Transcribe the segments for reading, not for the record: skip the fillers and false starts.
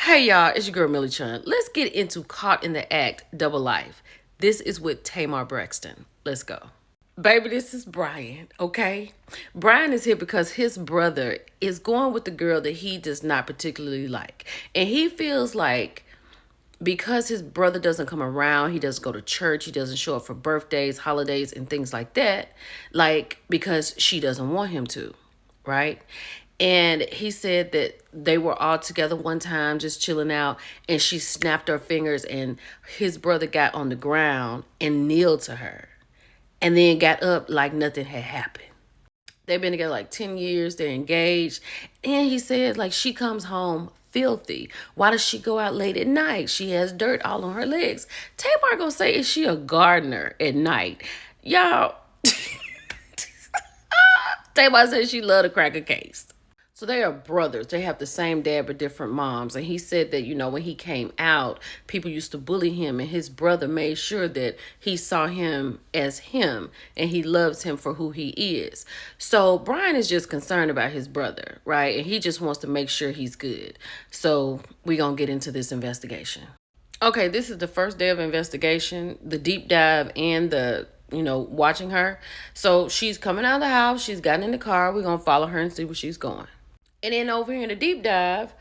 Hey y'all, it's your girl Millie Chun. Let's get into Caught in the Act Double Life. This is with Tamar Braxton. Let's go. Baby, this is Brian, okay? Brian is here because his brother is going with the girl that he does not particularly like. And he feels like because his brother doesn't come around, he doesn't go to church, he doesn't show up for birthdays, holidays, and things like that, like because she doesn't want him to, right? And he said that they were all together one time just chilling out, and she snapped her fingers, and his brother got on the ground and kneeled to her and then got up like nothing had happened. They've been together like 10 years. They're engaged. And he said, like, she comes home filthy. Why does she go out late at night? She has dirt all on her legs. Tamar gonna say, is she a gardener at night? Y'all, Tamar said she loved to crack a case. So they are brothers. They have the same dad but different moms. And he said that, when he came out, people used to bully him. And his brother made sure that he saw him as him. And he loves him for who he is. So Brian is just concerned about his brother, right? And he just wants to make sure he's good. So we're going to get into this investigation. Okay, this is the first day of investigation, the deep dive and the watching her. So she's coming out of the house. She's gotten in the car. We're going to follow her and see where she's going. And then over here in the deep dive,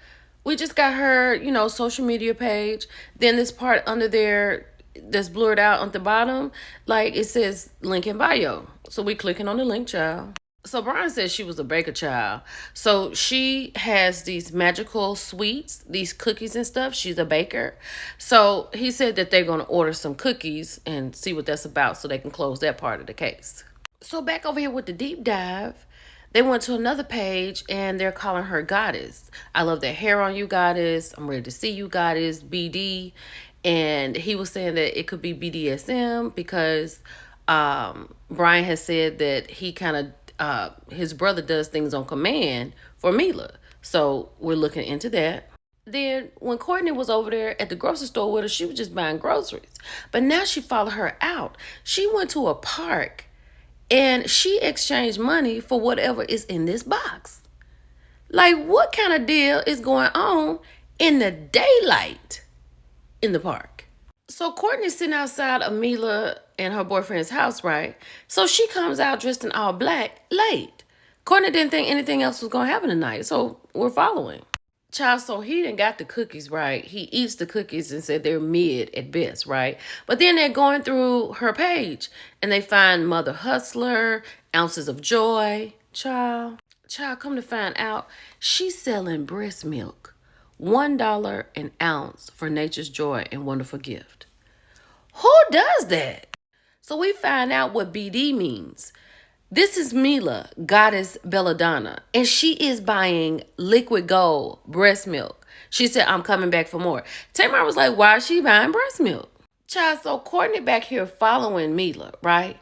we just got her, social media page. Then this part under there that's blurred out on the bottom, like it says link in bio. So we clicking on the link, child. So Brian said she was a baker child. So she has these magical sweets, these cookies and stuff. She's a baker. So he said that they're going to order some cookies and see what that's about so they can close that part of the case. So back over here with the deep dive, they went to another page and they're calling her Goddess. I love that hair on you, Goddess. I'm ready to see you, Goddess, BD. And he was saying that it could be BDSM because Brian has said that he kind of, his brother does things on command for Mila. So we're looking into that. Then when Courtney was over there at the grocery store with her, she was just buying groceries. But now she followed her out. She went to a park and she exchanged money for whatever is in this box. Like, what kind of deal is going on in the daylight in the park? So Courtney's sitting outside of Mila and her boyfriend's house, right? So she comes out dressed in all black late. Courtney didn't think anything else was going to happen tonight, so we're following. Child, so he didn't got the cookies, right? He eats the cookies and said they're mid at best, right? But then they're going through her page and they find Mother Hustler, Ounces of Joy. Child, come to find out, she's selling breast milk. $1 an ounce for Nature's Joy and Wonderful Gift. Who does that? So we find out what BD means. This is Mila, Goddess Belladonna, and she is buying liquid gold breast milk. She said, I'm coming back for more. Tamar was like, why is she buying breast milk? Child, so Courtney back here following Mila, right?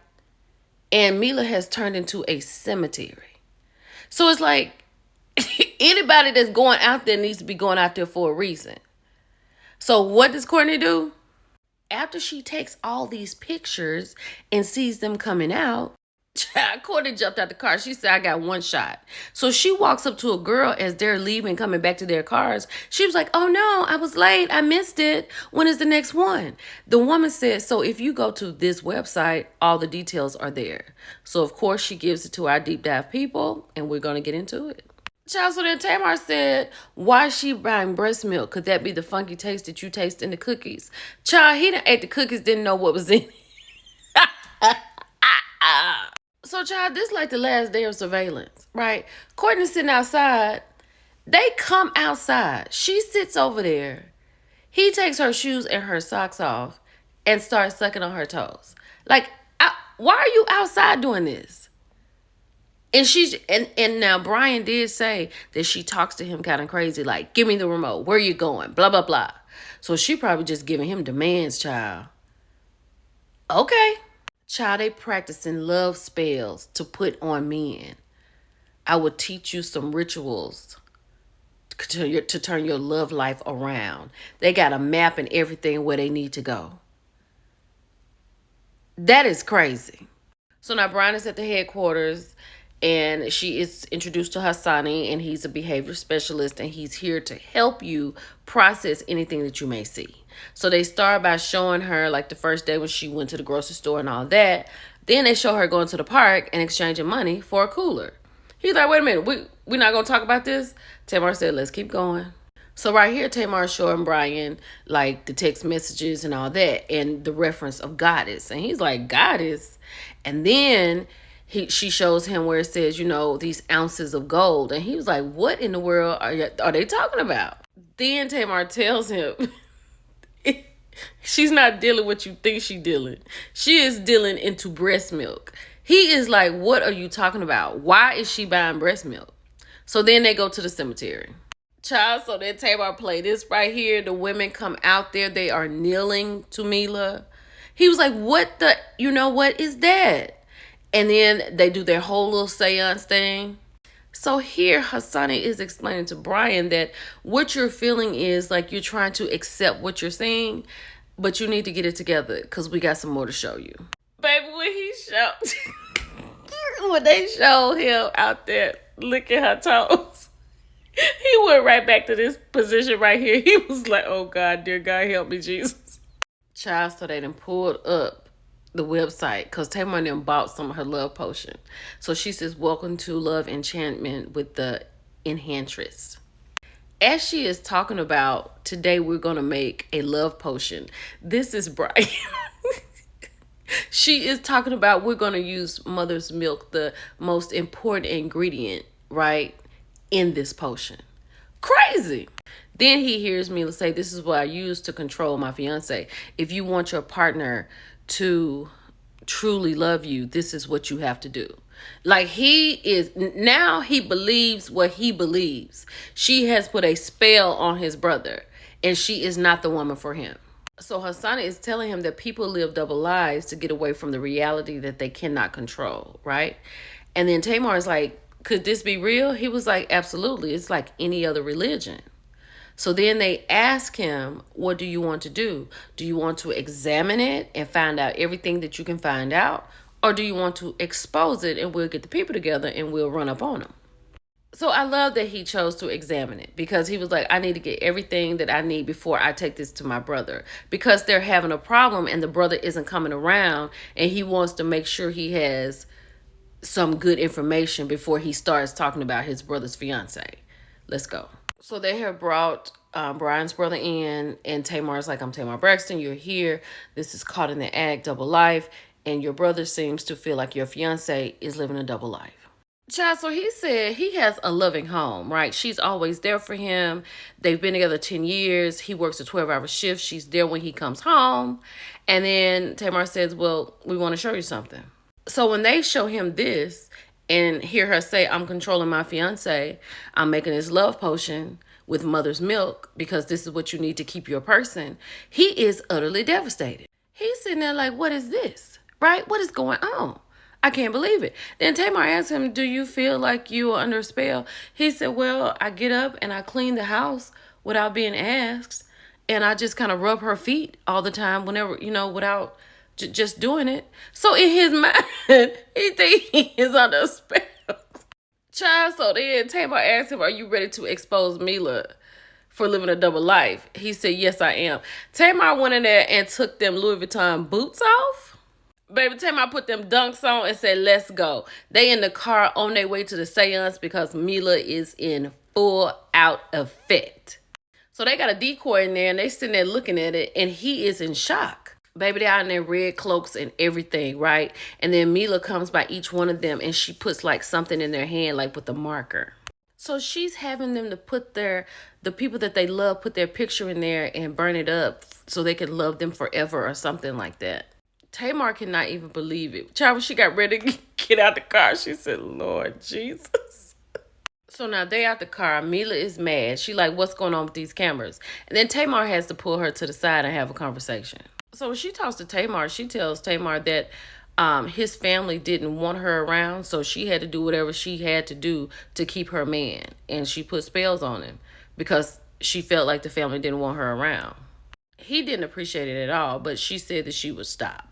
And Mila has turned into a cemetery. So it's like, anybody that's going out there needs to be going out there for a reason. So what does Courtney do? After she takes all these pictures and sees them coming out, Courtney jumped out the car. She said, I got one shot. So she walks up to a girl as they're leaving, coming back to their cars. She was like, oh no, I was late. I missed it. When is the next one? The woman said, so if you go to this website, all the details are there. So of course she gives it to our deep dive people and we're going to get into it. Child, so then Tamar said, why is she buying breast milk? Could that be the funky taste that you taste in the cookies? Child, he done ate the cookies, didn't know what was in it. So, child, this is like the last day of surveillance, right? Courtney's sitting outside. They come outside. She sits over there. He takes her shoes and her socks off and starts sucking on her toes. Like, why are you outside doing this? And she's and now Brian did say that she talks to him kind of crazy, like, give me the remote. Where you going? Blah, blah, blah. So she probably just giving him demands, child. Okay. Child, they practicing love spells to put on men. I will teach you some rituals to turn your love life around. They got a map and everything where they need to go. That is crazy. So now Brian is at the headquarters And she is introduced to Hassani, and he's a behavior specialist, and he's here to help you process anything that you may see. So they start by showing her, like, the first day when she went to the grocery store and all that. Then they show her going to the park and exchanging money for a cooler. He's like, wait a minute, we're not going to talk about this? Tamar said, let's keep going. So right here, Tamar is showing Brian, like, the text messages and all that, and the reference of goddess. And he's like, goddess? And then she shows him where it says, these ounces of gold. And he was like, what in the world are they talking about? Then Tamar tells him, she's not dealing what you think she's dealing. She is dealing into breast milk. He is like, what are you talking about? Why is she buying breast milk? So then they go to the cemetery. Child, so then Tamar play this right here. The women come out there. They are kneeling to Mila. He was like, what is that? And then they do their whole little seance thing. So here, Hassani is explaining to Brian that what you're feeling is like you're trying to accept what you're seeing, but you need to get it together because we got some more to show you. Baby, when they showed him out there licking her toes, he went right back to this position right here. He was like, oh God, dear God, help me, Jesus. Child, so they done pulled up the website because Tamar and them bought some of her love potion. So she says, welcome to Love Enchantment with the Enchantress. As she is talking about, today we're going to make a love potion. This is Brian. She is talking about we're going to use mother's milk, the most important ingredient, right, in this potion. Crazy. Then he hears Mila say, this is what I use to control my fiance. If you want your partner to truly love you, this is what you have to do. Like, he believes what he believes. She has put a spell on his brother, and she is not the woman for him. So Hassani is telling him that people live double lives to get away from the reality that they cannot control, right? And then Tamar is like, could this be real? He was like, absolutely. It's like any other religion. So then they ask him, what do you want to do? Do you want to examine it and find out everything that you can find out? Or do you want to expose it and we'll get the people together and we'll run up on them? So I love that he chose to examine it because he was like, I need to get everything that I need before I take this to my brother, because they're having a problem and the brother isn't coming around, and he wants to make sure he has some good information before he starts talking about his brother's fiance. Let's go. So they have brought Brian's brother in, and Tamar's like, I'm Tamar Braxton. You're here. This is Caught in the Act, double life. And your brother seems to feel like your fiance is living a double life. Child, so he said he has a loving home, right? She's always there for him. They've been together 10 years. He works a 12-hour shift. She's there when he comes home. And then Tamar says, well, we want to show you something. So when they show him this and hear her say, I'm controlling my fiance, I'm making this love potion with mother's milk because this is what you need to keep your person, he is utterly devastated. He's sitting there like, what is this? Right? What is going on? I can't believe it. Then Tamar asked him, do you feel like you are under a spell? He said, well, I get up and I clean the house without being asked. And I just kind of rub her feet all the time whenever, without just doing it. So in his mind, he thinks he is under a spell. Child, so then Tamar asked him, are you ready to expose Mila for living a double life? He said, yes, I am. Tamar went in there and took them Louis Vuitton boots off. Baby, Tamar put them dunks on and said, let's go. They in the car on their way to the seance because Mila is in full out effect. So they got a decoy in there and they sitting there looking at it and he is in shock. Baby, they out in their red cloaks and everything, right? And then Mila comes by each one of them and she puts like something in their hand, like with a marker. So she's having them to put the people that they love, put their picture in there and burn it up so they can love them forever or something like that. Tamar cannot even believe it. Child, when she got ready to get out the car, she said, Lord Jesus. So now they out the car. Mila is mad. She like, what's going on with these cameras? And then Tamar has to pull her to the side and have a conversation. So when she talks to Tamar, she tells Tamar that his family didn't want her around. So she had to do whatever she had to do to keep her man. And she put spells on him because she felt like the family didn't want her around. He didn't appreciate it at all, but she said that she would stop.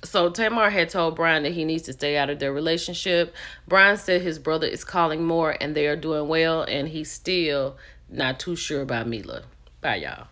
So Tamar had told Brian that he needs to stay out of their relationship. Brian said his brother is calling more and they are doing well, and he's still not too sure about Mila. Bye, y'all.